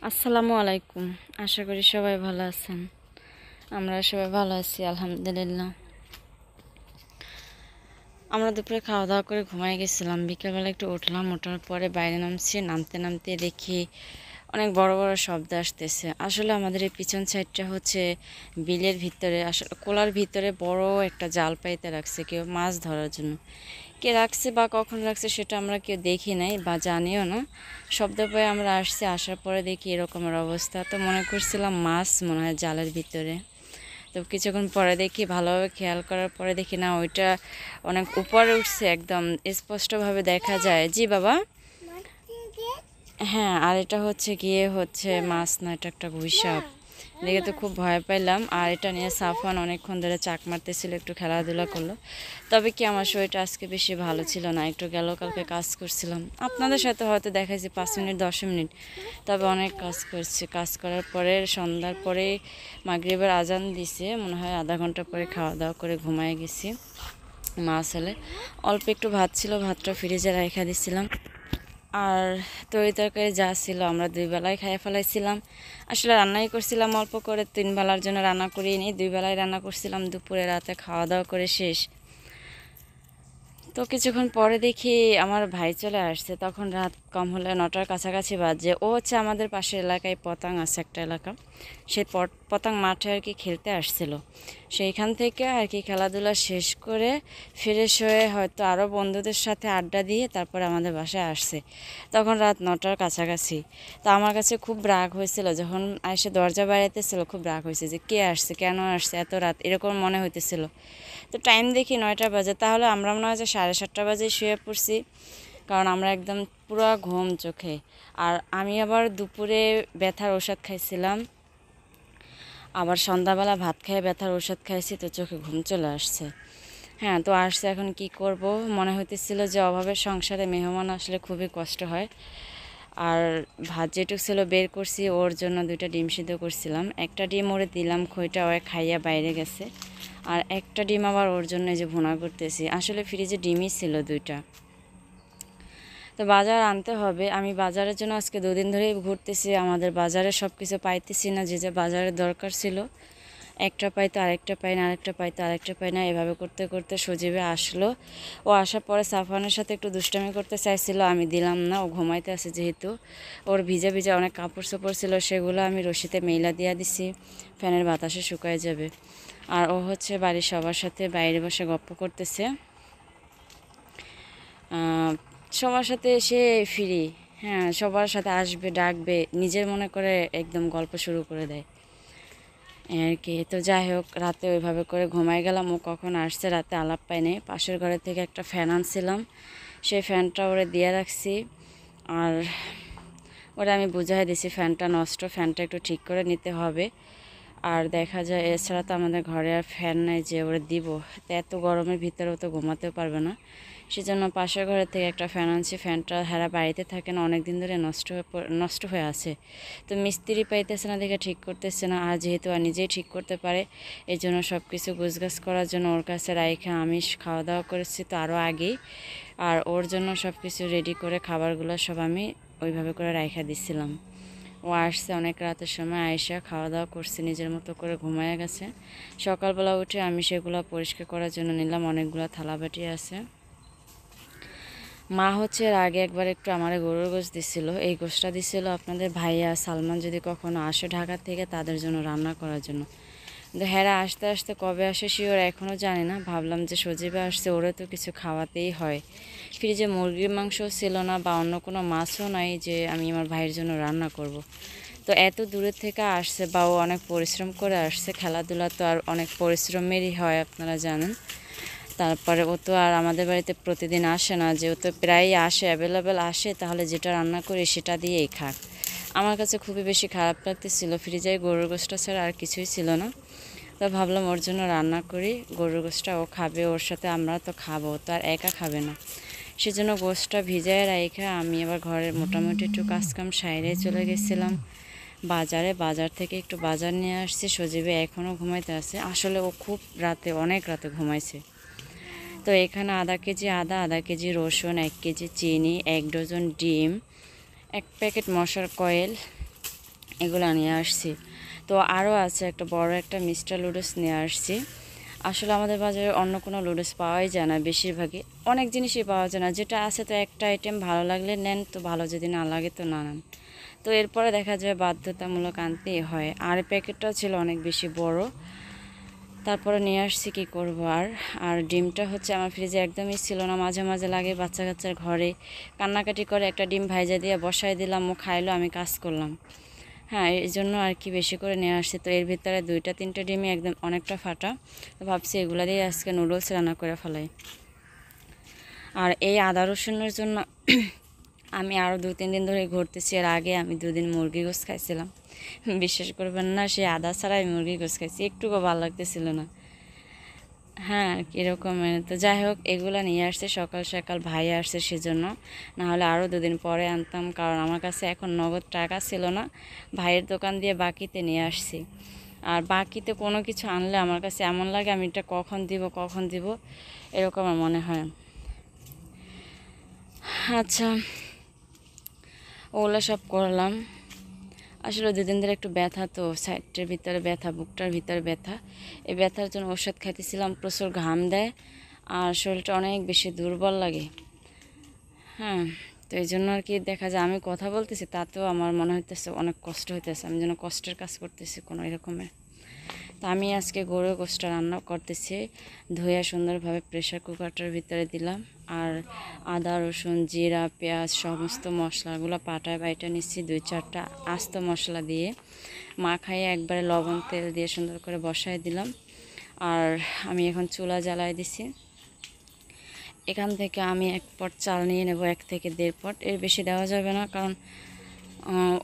আসসালামু আলাইকুম। আশা করি সবাই ভালো আছেন। আমরা সবাই ভালো আছি আলহামদুলিল্লাহ। আমরা দুপুরে খাওয়া দাওয়া করে ঘুমাই গেছিলাম। বিকেলবেলা একটু উঠলাম, ওঠার পরে বাইরে নামছি। নামতে নামতে দেখি অনেক বড় বড় শব্দ আসতেছে। আসলে আমাদের এই পিছন সাইডটা হচ্ছে বিলের ভিতরে, আসলে কোলার ভিতরে বড় একটা জাল পাইতে রাখছে কেউ মাছ ধরার জন্য। কে রাখছে বা কখন রাখছে সেটা আমরা কেউ দেখি নাই বা জানিও না। শব্দ পেয়ে আমরা আসছি, আসার পরে দেখি এরকমের অবস্থা। তো মনে করছিলাম মাছ মনে হয় জালের ভিতরে। তো কিছুক্ষণ পরে দেখি, ভালোভাবে খেয়াল করার পরে দেখি না, ওইটা অনেক উপরে উঠছে, একদম স্পষ্টভাবে দেখা যায়। জি বাবা। হ্যাঁ, আর এটা হচ্ছে মাছ না, এটা একটা গুইসাপ। দেখে তো খুব ভয় পাইলাম। আর এটা নিয়ে সাফওয়ান অনেকক্ষণ ধরে চাক মারতেছিল, একটু খেলাধুলা করলো। তবে কি আমার শরীরটা আজকে বেশি ভালো ছিল না, একটু গেল কালকে কাজ করছিলাম। আপনাদের সাথে হয়তো দেখাইছি 5 মিনিট 10 মিনিট, তবে অনেক কাজ করছি। কাজ করার পরে সন্ধ্যার পরে মাগরিবের আজান দিছে, মনে হয় আধা ঘন্টা পরে খাওয়া দাওয়া করে ঘুমায় গেছি। মা ছেলে অল্প একটু ভাত ছিল, ভাতটা ফ্রিজে রেখে দিছিলাম। আর তরি তরকারি যা ছিল আমরা 2 বেলায় খাইয়ে ফেলাইছিলাম। আসলে রান্নাই করছিলাম অল্প করে, 3 বেলার জন্য রান্না করিয়ে নিই, 2 বেলায় রান্না করছিলাম। দুপুরে রাতে খাওয়া দাওয়া করে শেষ। তো কিছুক্ষণ পরে দেখি আমার ভাই চলে আসছে। তখন রাত কম হলে 9টার কাছাকাছি বাজে। ও হচ্ছে আমাদের পাশের এলাকায় পতাং আছে একটা এলাকা, সেই পতাং মাঠে আর কি খেলতে আসছিল। সেইখান থেকে আর কি খেলাধুলা শেষ করে ফ্রেশ হয়ে হয়তো আরও বন্ধুদের সাথে আড্ডা দিয়ে তারপরে আমাদের বাসায় আসছে। তখন রাত 9টার কাছাকাছি। তো আমার কাছে খুব রাগ হয়েছিল, যখন এসে দরজা বাইরেতেছিল খুব রাগ হয়েছে যে কে আসছে, কেন আসছে এত রাত, এরকম মনে হইতেছিল। তো টাইম দেখি 9টা বাজে, তাহলে আমরা মনে হয় যে 7:30 বাজে শুয়ে পড়ছি, কারণ আমরা একদম পুরো ঘুম চোখে। আর আমি আবার দুপুরে ব্যথার ওষুধ খাইছিলাম, আবার সন্ধ্যাবেলা ভাত খেয়ে ব্যথার ওষুধ খাইছি, তো চোখে ঘুম চলে আসছে। হ্যাঁ, তো আসছে, এখন কি করব। মনে হইতেছিল যে অভাবের সংসারে মেহমান আসলে খুবই কষ্ট হয়। আর ভাত যেটুক ছিল বের করছি, ওর জন্য 2টা ডিম সিদ্ধ করছিলাম। একটা ডিম ওরে দিলাম, খইটা ও খাইয়া বাইরে গেছে। আর একটা ডিম আবার ওর জন্য এই যে ভুনা করতেছি। আসলে ফ্রিজে ডিমই ছিল 2টা। তো বাজার আনতে হবে। আমি বাজারের জন্য আজকে 2 দিন ধরেই ঘুরতেছি। আমাদের বাজারে সব কিছু পাইতেছি না, যে যে বাজারের দরকার ছিল একটা পাই তো আরেকটা পাই না, আরেকটা পাই তো আরেকটা পাই না, এভাবে করতে করতে সজীবে আসলো। ও আসার পরে সাফওয়ানের সাথে একটু দুষ্টামি করতে চাইছিল, আমি দিলাম না। ও ঘুমাইতে আছে যেহেতু, ওর ভিজা ভিজা অনেক কাপড় চোপড় ছিল, সেগুলো আমি রশিতে মেইলা দিয়া দিছি, ফ্যানের বাতাসে শুকায় যাবে। আর ও হচ্ছে বাড়ির সবার সাথে বাইরে বসে গপ্প করতেছে। সবার সাথে সে ফ্রি। হ্যাঁ, সবার সাথে আসবে, ডাকবে, নিজের মনে করে একদম গল্প শুরু করে দেয় আর কি। তো যাই হোক, রাতে ওইভাবে করে ঘুমাই গেলাম। ও কখন আসছে রাতে আলাপ পাইনি। পাশের ঘরে থেকে একটা ফ্যান আনছিলাম, সেই ফ্যানটা ওরে দিয়ে রাখছি। আর ওরা আমি বুঝাই দিছি ফ্যানটা নষ্ট, ফ্যানটা একটু ঠিক করে নিতে হবে। আর দেখা যায় এছাড়া তো আমাদের ঘরে আর ফ্যান নাই যে ওরে দিব। তো এত গরমের ভিতরেও তো ঘুমাতেও পারবে না, সেজন্য পাশের ঘরের থেকে একটা ফ্যান আনছি। ফ্যানটা হেরা বাড়িতে থাকে না, অনেক দিন ধরে নষ্ট হয়ে আছে। তো মিস্ত্রি পাইতেছে না দেখে ঠিক করতেছে না। আর যেহেতু আর নিজেই ঠিক করতে পারে, এই জন্য সব কিছু গুছগাছ করার জন্য ওর কাছে রাইখা আমি খাওয়া দাওয়া করেছি তো আরও আগেই। আর ওর জন্য সব কিছু রেডি করে খাবারগুলো সব আমি ওইভাবে করে রাইখা দিছিলাম। ও আসছে অনেক রাতের সময়, আয়সা খাওয়া দাওয়া করছে, নিজের মতো করে ঘুমায় গেছে। সকালবেলা উঠে আমি সেগুলো পরিষ্কার করার জন্য নিলাম, অনেকগুলো থালাবাটি আছে। মা হচ্ছে এর আগে একবার একটু আমার গরুর গোশত দিছিল, এই গোশতটা দিছিল আপনাদের ভাইয়া সালমান যদি কখনো আসে ঢাকা থেকে তাদের জন্য রান্না করার জন্য। কিন্তু হেরা আসতে আসতে কবে আসে শিওর এখনও জানি না। ভাবলাম যে সজীবে আসছে, ওরে তো কিছু খাওয়াতেই হয়। ফ্রিজে মুরগির মাংস ছিল না বা অন্য কোনো মাছও নাই যে আমি আমার ভাইয়ের জন্য রান্না করব। তো এত দূরের থেকে আসছে বা ও অনেক পরিশ্রম করে আসছে, খেলাধুলা তো আর অনেক পরিশ্রমেরই হয় আপনারা জানেন। তারপরে ও তো আর আমাদের বাড়িতে প্রতিদিন আসে না, যে ও তো প্রায়ই আসে, অ্যাভেলেবেল আসে, তাহলে যেটা রান্না করি সেটা দিয়েই খাক। আমার কাছে খুবই বেশি খারাপ লাগতেছিল, ফ্রিজে গরুর গোশতটা ছাড়া আর কিছুই ছিল না। তো ভাবলাম ওর জন্য রান্না করি, গরুর গোশতটা ও খাবে, ওর সাথে আমরা তো খাবো, তো আর একা খাবে না। সেজন্য গোশতটা ভিজায় রেখে আমি আবার ঘরের মোটামুটি একটু কাজকাম সাইরে চলে গেছিলাম বাজার থেকে একটু বাজার নিয়ে আসছি। সজীবে এখনও ঘুমাইতে আছে, আসলে ও খুব রাতে, অনেক রাতে ঘুমাইছে। তো এখানে আধা কেজি আদা, আধা কেজি রসুন, 1 কেজি চিনি, 1 ডজন ডিম, 1 প্যাকেট মশার কয়েল, এগুলো নিয়ে আসছি। তো আরও আছে একটা বড় একটা মিস্টার লুডুস নিয়ে আসছি। আসলে আমাদের বাজারে অন্য কোনো লুডুস পাওয়াই যায় না, বেশিরভাগই অনেক জিনিসই পাওয়া যায় না। যেটা আছে তো একটা আইটেম ভালো লাগলে নেন, তো ভালো যদি না লাগে তো না নেন। তো এরপরে দেখা যায় বাধ্যতামূলক আনতেই হয়। আর প্যাকেটটাও ছিল অনেক বেশি বড়, তারপরে নিয়ে আসছি, কী করবো আর। আর ডিমটা হচ্ছে আমার ফ্রিজে একদমই ছিল না। মাঝে মাঝে লাগে বাচ্চা কাচ্চার ঘরে কান্নাকাটি করে, একটা ডিম ভাইজা দিয়ে বসাই দিলাম, ও খাইলো, আমি কাজ করলাম। হ্যাঁ, এই জন্য আর কি বেশি করে নিয়ে আসছি। তো এর ভিতরে 2-3টা ডিমই একদম অনেকটা ফাটা। তো ভাবছি এগুলা দিয়ে আজকে নুডলস রান্না করে ফেলাই। আর এই আদা রসুনের জন্য আমি আরও 2-3 দিন ধরে ঘুরতেছি। এর আগে আমি 2 দিন মুরগি গোস খাইছিলাম, বিশ্বাস করবেন না, সে আদা ছাড়াই মুরগি গোস খাইছি, একটুকু ভালো লাগতেছিল না। হ্যাঁ, এরকম। তো যাই হোক, এগুলো নিয়ে আসছে সকাল সকাল, ভাই আসছে সেজন্য। না হলে আরও 2 দিন পরে আনতাম, কারণ আমার কাছে এখন নগদ টাকা ছিল না। ভাইয়ের দোকান দিয়ে বাকিতে নিয়ে আসছি। আর বাকিতে কোনো কিছু আনলে আমার কাছে এমন লাগে আমি এটা কখন দিব এরকম আমার মনে হয়। আচ্ছা, ওগুলো সব করলাম। আসলে 2 দিন ধরে একটু ব্যথা, তো সাইডের ভিতরে ব্যথা, বুকটার ভিতরে ব্যথা। এই ব্যথার জন্য ওষুধ খাইতেছিলাম, প্রচুর ঘাম দেয় আর শরীরটা অনেক বেশি দুর্বল লাগে। হ্যাঁ, তো এই জন্য আর কি দেখা যায় আমি কথা বলতেছি, তাতেও আমার মনে হইতেছে অনেক কষ্ট হইতেছে, আমি যেন কষ্টের কাজ করতেছি কোনো এরকমের। তো আমি আজকে গরুর গোশটা রান্না করতেছি। ধুয়ে সুন্দরভাবে প্রেশার কুকারটার ভিতরে দিলাম। আর আদা রসুন জিরা পেঁয়াজ সমস্ত মশলাগুলো পাটায় বাইটা নিচ্ছি, 2-4টা আস্ত মশলা দিয়ে মাখাইয়ে একবারে লবণ তেল দিয়ে সুন্দর করে বসায় দিলাম। আর আমি এখন চুলা জ্বালায় দিছি। এখান থেকে আমি 1 পট চাল নিয়ে নেব, 1 থেকে 1.5 পট, এর বেশি দেওয়া যাবে না, কারণ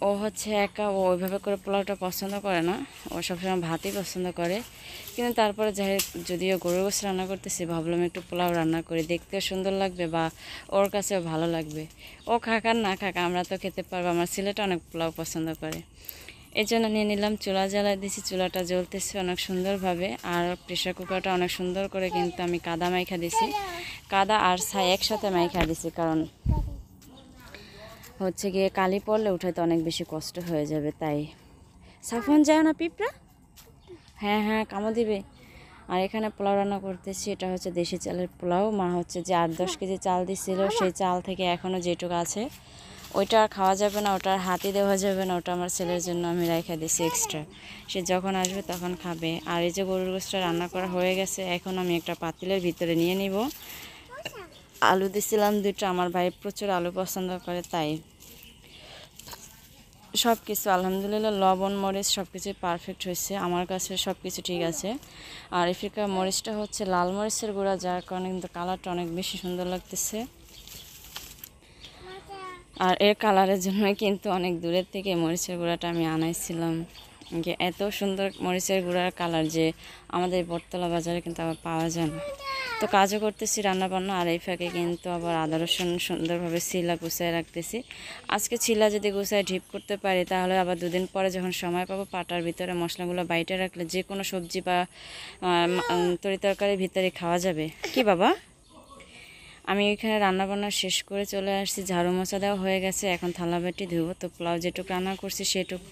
ও হচ্ছে একা, ও ওইভাবে করে পোলাওটা পছন্দ করে না, ও সবসময় ভাতই পছন্দ করে। কিন্তু তারপরে যাই হোক, যদিও গরুর গোশত রান্না করতেছি, ভাবলাম একটু পোলাও রান্না করি, দেখতেও সুন্দর লাগবে বা ওর কাছেও ভালো লাগবে। ও খাক আর না খাক, আমরা তো খেতে পারবো। আমার ছেলেটা অনেক পোলাও পছন্দ করে, এই জন্য নিয়ে নিলাম। চুলা জ্বালায় দিয়েছি, চুলাটা জ্বলতেছে অনেক সুন্দরভাবে। আর প্রেশার কুকারটা অনেক সুন্দর করে কিন্তু আমি কাদা মাইখা দিছি, কাদা আর ছাই একসাথে মাইখা দিছি, কারণ হচ্ছে গিয়ে কালি পড়লে উঠাতে অনেক বেশি কষ্ট হয়ে যাবে, তাই। সাফন যায় না পিঁপড়া, হ্যাঁ হ্যাঁ কামো দিবে। আর এখানে পোলাও রান্না করতেছি, এটা হচ্ছে দেশি চালের পোলাও। মা হচ্ছে যে 8-10 কেজি চাল দিছিল, সেই চাল থেকে এখনও যেটুকু আছে ওইটা আর খাওয়া যাবে না, ওটা আর হাতে দেওয়া যাবে না, ওটা আমার ছেলের জন্য আমি রেখে দিছি এক্সট্রা, সে যখন আসবে তখন খাবে। আর এই যে গরুর গোশটা রান্না করা হয়ে গেছে, এখন আমি একটা পাতিলের ভিতরে নিয়ে নিব। আলু দিছিলাম 2টা, আমার ভাই প্রচুর আলু পছন্দ করে, তাই সব কিছু আলহামদুলিল্লাহ লবণ মরিচ সব কিছুই পারফেক্ট হয়েছে, আমার কাছে সব কিছু ঠিক আছে। আর এফ্রিকা মরিচটা হচ্ছে লাল মরিচের গুঁড়া, যার কারণে কিন্তু কালারটা অনেক বেশি সুন্দর লাগতেছে। আর এর কালারের জন্য কিন্তু অনেক দূরের থেকে মরিচের গুঁড়াটা আমি আনাইছিলাম, যে এত সুন্দর মরিচের গুঁড়ার কালার যে আমাদের বটতলা বাজারে কিন্তু আবার পাওয়া যায় না। তো কাজও করতেছি রান্নাবান্না, আর এই ফাঁকে কিন্তু আবার আদা রসুন সুন্দরভাবে ছিলা গুছায় রাখতেছি। আজকে ছিলা যদি গুছায় ঢিপ করতে পারি, তাহলে আবার 2 দিন পরে যখন সময় পাবো, পাটার ভিতরে মশলাগুলো বাইটে রাখলে যে কোনো সবজি বা তরি তরকারির ভিতরে খাওয়া যাবে। কি বাবা, আমি এখানে রান্নাবান্না শেষ করে চলে আসছি, ঝাড়ু মোছা দেওয়া হয়ে গেছে, এখন থালা বাটি ধুবো। তো পোলাও যেটুকু রান্না করছি সেটুকু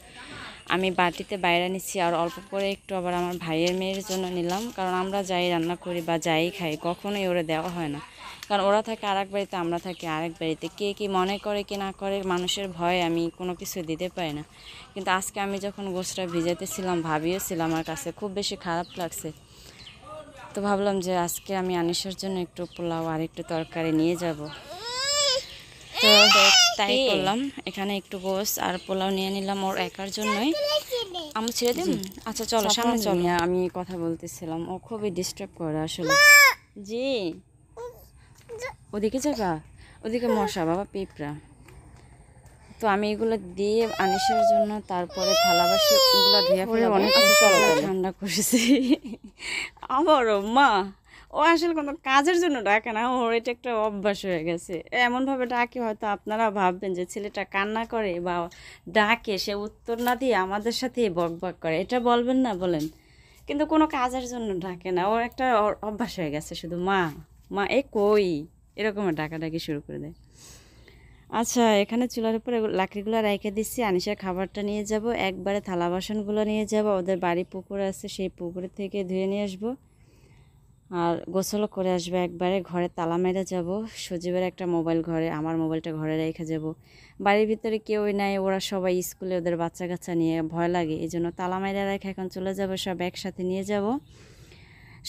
আমি বাটিতে বাইরে নিচ্ছি, আর অল্প করে একটু আবার আমার ভাইয়ের মেয়ের জন্য নিলাম, কারণ আমরা যাই রান্না করি বা যাই খাই কখনোই ওরা দেওয়া হয় না, কারণ ওরা থাকে আরেক বাড়িতে, আমরা থাকি আরেক বাড়িতে। কে কি মনে করে কি না করে, মানুষের ভয়ে আমি কোনো কিছু দিতে পারি না। কিন্তু আজকে আমি যখন গোশটা ভিজাতেছিলাম, ভাবিয়েছিলাম, আমার কাছে খুব বেশি খারাপ লাগছে। তো ভাবলাম যে আজকে আমি আনিশার জন্য একটু পোলাও আর একটু তরকারি নিয়ে যাব। তো তাই করলাম, এখানে একটু গোশত আর পোলাও নিয়ে নিলাম ওর একার জন্যই। আমি ছেড়ে দিন, আচ্ছা চলো সামনে চলো। আমি কথা বলতেছিলাম, ও খুবই ডিস্টার্ব করে আসলে। জি, ওদিকে যাবা, ওদিকে মশা বাবা পিঁপড়া। তো আমি এগুলো দিয়ে আনিসের জন্য, তারপরে থালা বাসি ওগুলো ধুয়ে পরে অনেক ঠান্ডা করেছি। আবারও মা, ও আসলে কোনো কাজের জন্য ডাকে না, ওর এটা একটা অভ্যাস হয়ে গেছে। এমনভাবে ডাকে হয়তো আপনারা ভাববেন যে ছেলেটা কান্না করে বা ডাকে, সে উত্তর না দিয়ে আমাদের সাথে বক বক করে, এটা বলবেন না বলেন। কিন্তু কোনো কাজের জন্য ডাকে না, ওর একটা অভ্যাস হয়ে গেছে, শুধু মা মা এ কই এরকম ডাকাডাকি শুরু করে দেয়। আচ্ছা, এখানে চুলার উপরে লাকড়িগুলো রেখে দিচ্ছি। আনিশার খাবারটা নিয়ে যাব, একবারে থালা বাসনগুলো নিয়ে যাব। ওদের বাড়ি পুকুর আছে, সেই পুকুর থেকে ধুয়ে নিয়ে আসবো আর গোসলও করে আসবো। একবারে ঘরে তালা মেরে যাব। সজীবের একটা মোবাইল ঘরে, আমার মোবাইলটা ঘরে রেখে যাব। বাড়ির ভিতরে কেউই নাই, ওরা সবাই স্কুলে, ওদের বাচ্চা কাচ্চা নিয়ে ভয় লাগে, এই জন্য তালা মেরে রেখে এখন চলে যাব। সব একসাথে নিয়ে যাব।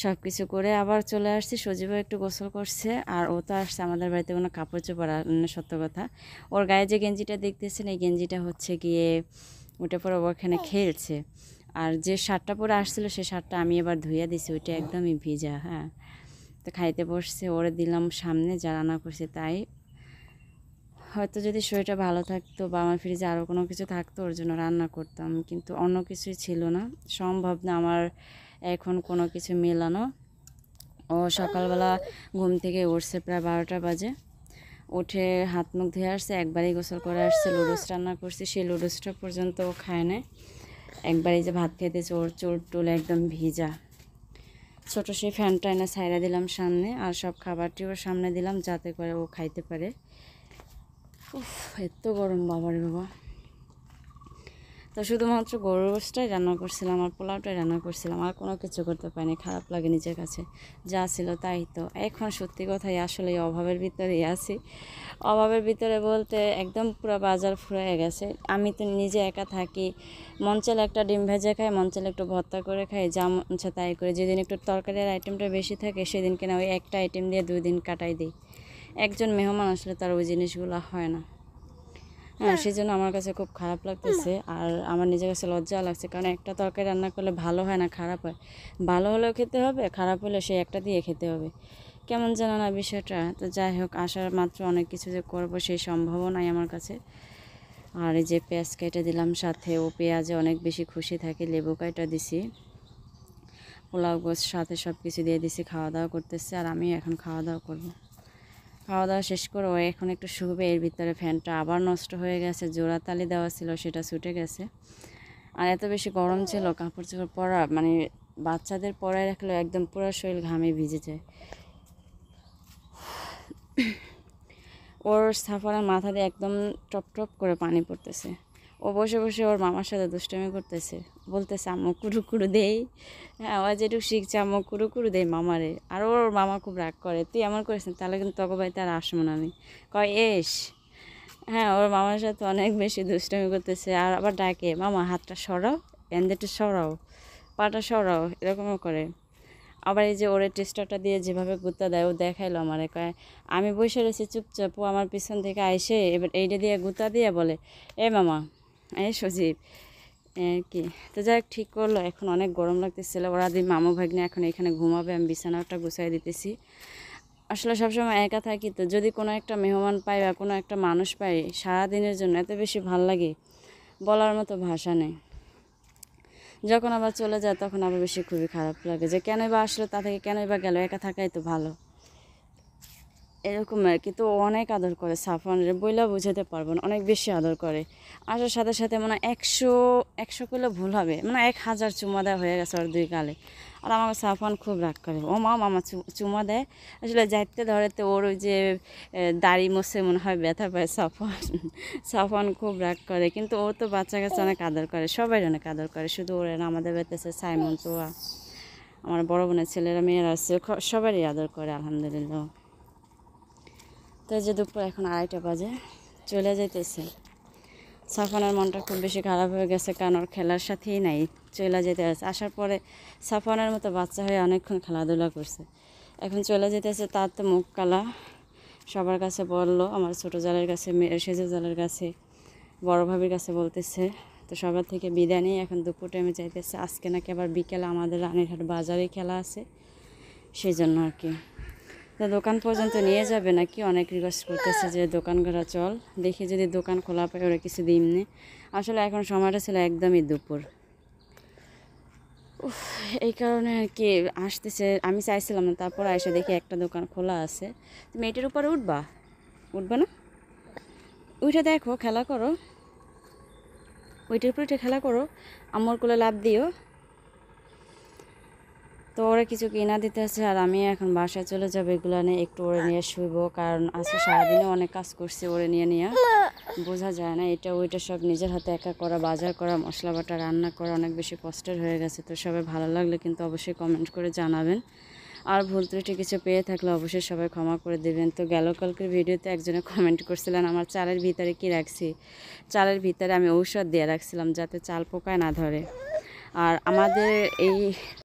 সব কিছু করে আবার চলে আসছি। সজীবও একটু গোসল করছে আর ও তো আসছে। আমাদের বাড়িতে কোনো কাপড় চোপড় সত্য কথা, ওর গায়ে যে গেঞ্জিটা দেখতেছেন এই গেঞ্জিটা হচ্ছে গিয়ে ওটা পরে ওখানে খেলছে। আর যে শার্টটা পরে আসছিলো সেই শার্টটা আমি এবার ধুইয়া দিছি, ওইটা একদমই ভিজা। হ্যাঁ, তো খাইতে বসছে, ওরে দিলাম সামনে যা রান্না করছে তাই। হয়তো যদি শরীরটা ভালো থাকতো বা আমার ফ্রিজে আরও কোনো কিছু থাকতো ওর জন্য রান্না করতাম, কিন্তু অন্য কিছুই ছিল না, সম্ভব না আমার এখন কোনো কিছু মেলানো। ও সকালবেলা ঘুম থেকে উঠছে প্রায় 12টা বাজে, উঠে হাত মুখ ধুয়ে আসছে, একবারই গোসল করে আসছে। লুডোস রান্না করছি, সেই লুডোসটা পর্যন্ত ও খায় না। একবারই যে ভাত খাইতেছে, ওর চুল টুল একদম ভিজা। ছোটো সেই ফ্যানটা এনে ছাইরা দিলাম সামনে, আর সব খাবারটি ওর সামনে দিলাম যাতে করে ও খাইতে পারে। উফ, এত গরম বাবারে বাবা। তো শুধুমাত্র গরুর গোশটাই রান্না করছিলাম আর পোলাওটাই রান্না করছিলাম, আর কোনো কিছু করতে পারিনি। খারাপ লাগে নিজের কাছে, যা ছিল তাই। তো এখন সত্যি কথাই আসলে অভাবের ভিতরেই আছি। অভাবের ভিতরে বলতে একদম পুরো বাজার ফুরিয়ে গেছে। আমি তো নিজে একা থাকি, মন চাইলে একটা ডিম ভেজে খাই, মন চাইলে একটু ভর্তা করে খাই, যা মন চায় তাই করে। যেদিন একটু তরকারির আইটেমটা বেশি থাকে সেদিন কিনা ওই একটা আইটেম দিয়ে 2 দিন কাটাই দিই। একজন মেহমান আসলে তার ওই জিনিসগুলো হয় না। হ্যাঁ, সেই জন্য আমার কাছে খুব খারাপ লাগতেছে আর আমার নিজের কাছে লজ্জা লাগছে, কারণ একটা তরকারি রান্না করলে ভালো হয় না, খারাপ হয়। ভালো হলেও খেতে হবে, খারাপ হলে সেই একটা দিয়ে খেতে হবে, কেমন জানো না বিষয়টা। তো যাই হোক, আসার মাত্র অনেক কিছু যে করবো সেই সম্ভাবও নাই আমার কাছে। আর এই যে পেঁয়াজ কেটে দিলাম সাথে, ও পেঁয়াজে অনেক বেশি খুশি থাকে, লেবু কাটা দিছি, পোলাও গোছ সাথে সব কিছু দিয়ে দিছি। খাওয়া দাওয়া করতেছে আর আমি এখন খাওয়া দাওয়া করবো। খাওয়া দাওয়া শেষ করে ও এখন একটু শুবে। এর ভিতরে ফ্যানটা আবার নষ্ট হয়ে গেছে, জোড়া তালি দেওয়া ছিল সেটা ছুটে গেছে। আর এত বেশি গরম ছিল, কাপড় চোপড় পরা মানে বাচ্চাদের পরায় রাখলে একদম পুরো শরীর ঘামে ভিজে যায়। ওর সাফারের মাথা দিয়ে একদম টপ টপ করে পানি পড়তেছে। ও বসে বসে ওর মামার সাথে দুষ্টামি করতেছে, বলতেছে আম্মু কুড়ু কুড়ু দেই। হ্যাঁ, ও যেটুকু শিখছে আম্মু কুড়ু কুড়ু দেই মামারে। আর ওর মামা খুব রাগ করে, তুই এমন করিস না তাহলে কিন্তু তোকে বাড়িতে আর আসবো না আমি। কয় এস। হ্যাঁ, ওর মামার সাথে অনেক বেশি দুষ্টামি করতেছে। আর আবার ডাকে, মামা হাতটা সরাও, এন্দেটা সরাও, পাটা সরাও, এরকমও করে। আবার এই যে ওরে টেস্টারটা দিয়ে যেভাবে গুঁতা দেয়, ও দেখাইলো আমারে, কয় আমি বসে রয়েছি চুপচাপ, ও আমার পিছন থেকে আইসে এবার এইটা দিয়ে গুঁতা দিয়ে বলে, এ মামা, এ সজীব, কি। তো যাই হোক, ঠিক করলো। এখন অনেক গরম লাগতেছিল। ওরা দিন মামু ভাগ্নে এখন এখানে ঘুমাবে, আমি বিছানাটা গুছাই দিতেছি। আসলে সবসময় একা থাকি, তো যদি কোনো একটা মেহমান পাই বা কোনো একটা মানুষ পাই সারাদিনের জন্য, এত বেশি ভাল লাগে, বলার মতো ভাষা নেই। যখন আবার চলে যায় তখন আবার বেশি খুবই খারাপ লাগে, যে কেনই বা আসলো, তা থেকে কেনই বা গেল, একা থাকাই তো ভালো, এরকম আর কি। তো ও অনেক আদর করে, সাফওয়ানের বইলা বুঝাতে পারবো না, অনেক বেশি আদর করে। আসার সাথে সাথে মানে 100 করলে ভুল হবে, মানে 1000 চুমা দেওয়া হয়ে গেছে ওর 2 গালে। আর আমাকে সাফওয়ান খুব রাগ করে, ও মা মামা চুমা দেয়। আসলে যাইতে ধরেতে ওর ওই যে দাড়ি মোছে মনে হয় ব্যথা পায় সাফওয়ান। সাফওয়ান খুব রাগ করে, কিন্তু ও তো বাচ্চা কাচ্চা অনেক আদর করে, সবাই অনেক আদর করে, শুধু ওরা না। আমাদের বাড়িতে সাইমন, তোয়া, আমার বড় বোনের ছেলেরা মেয়েরা আছে, সবারই আদর করে আলহামদুলিল্লাহ। তো যে দুপুর এখন 2:30 বাজে, চলে যাইতেছে। সাফওয়ানের মনটা খুব বেশি খারাপ হয়ে গেছে, কারণ ওর খেলার সাথেই নাই, চলে যেতে আছে। আসার পরে সাফওয়ানের মতো বাচ্চা হয়ে অনেকক্ষণ খেলাধুলা করছে, এখন চলে যেতেছে। তার তো মুখ কালা, সবার কাছে বললো, আমার ছোটো জালের কাছে, সেজো জালের কাছে, বড় ভাবির কাছে বলতেছে। তো সবার থেকে বিদায় নিয়ে এখন দুপুর টাইমে যাইতেছে। আজকে নাকি আবার বিকেলে আমাদের রানীরহাট বাজারে খেলা আছে, সেই জন্য আর কি। তো দোকান পর্যন্ত নিয়ে যাবে নাকি, অনেক রিকোয়েস্ট করতেছে যে দোকান ঘোরা চল, দেখি যদি দোকান খোলা পায় ওরা কিছু দিমনি। আসলে এখন সময়টা ছিল একদমই দুপুর, এই কারণে আর কি আসতেছে। আমি চাইছিলাম না, তারপর এসে দেখি একটা দোকান খোলা আছে। তুমি এটার উপরে উঠবা, উঠবা না? উঠে দেখো, খেলা করো, ওইটার উপরে উঠে খেলা করো, আম্মুর কোলে লাফ দিও। তো ওরা কিছু কিনা দিতেছে আর আমি এখন বাসায় চলে যাবো, এগুলো নিয়ে একটু ওরে নিয়ে শুইবো, কারণ আজকে সারাদিনে অনেক কাজ করছি ওরে নিয়ে বোঝা যায় না, এটা ওইটা সব নিজের হাতে একা করা, বাজার করা, মশলা বাটা, রান্না করা অনেক বেশি কষ্টের হয়ে গেছে। তো সবাই ভালো লাগলে কিন্তু অবশ্যই কমেন্ট করে জানাবেন, আর ভুল ত্রুটি কিছু পেয়ে থাকলে অবশ্যই সবাই ক্ষমা করে দেবেন। তো গেল কালকের ভিডিওতে একজনে কমেন্ট করছিলেন আমার চালের ভিতরে কি রাখছি, চালের ভিতরে আমি ঔষধ দিয়ে রাখছিলাম যাতে চাল পোকায় না ধরে। আর আমাদের এই